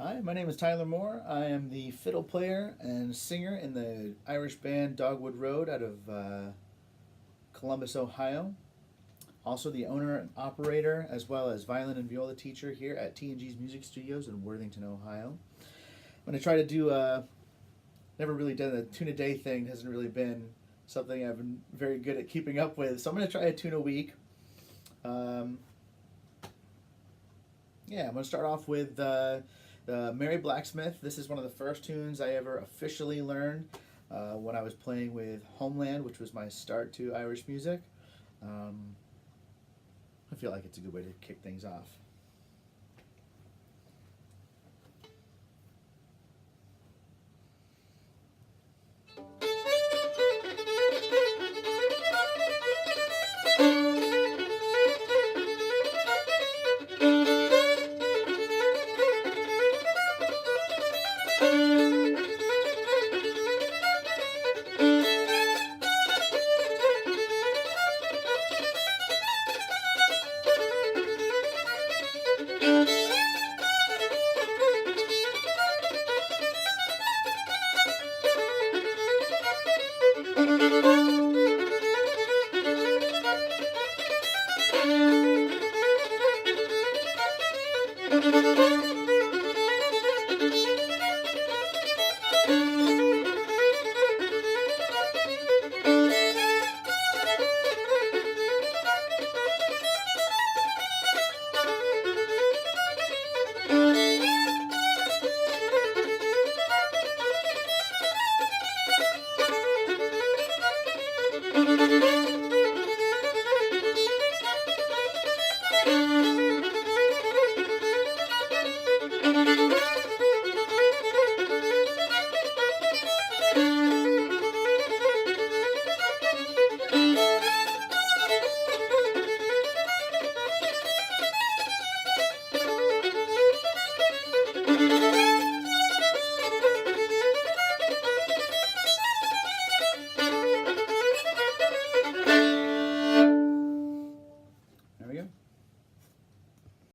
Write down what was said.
Hi, my name is Tyler Moore. I am the fiddle player and singer in the Irish band Dogwood Road out of Columbus, Ohio. Also the owner and operator, as well as violin and viola teacher here at T&G's Music Studios in Worthington, Ohio. I'm going to try to do never really done a tune a day thing. Hasn't really been something I've been very good at keeping up with. So I'm going to try a tune a week. I'm going to start off with Merry Blacksmith. This is one of the first tunes I ever officially learned when I was playing with Homeland, which was my start to Irish music. I feel like it's a good way to kick things off.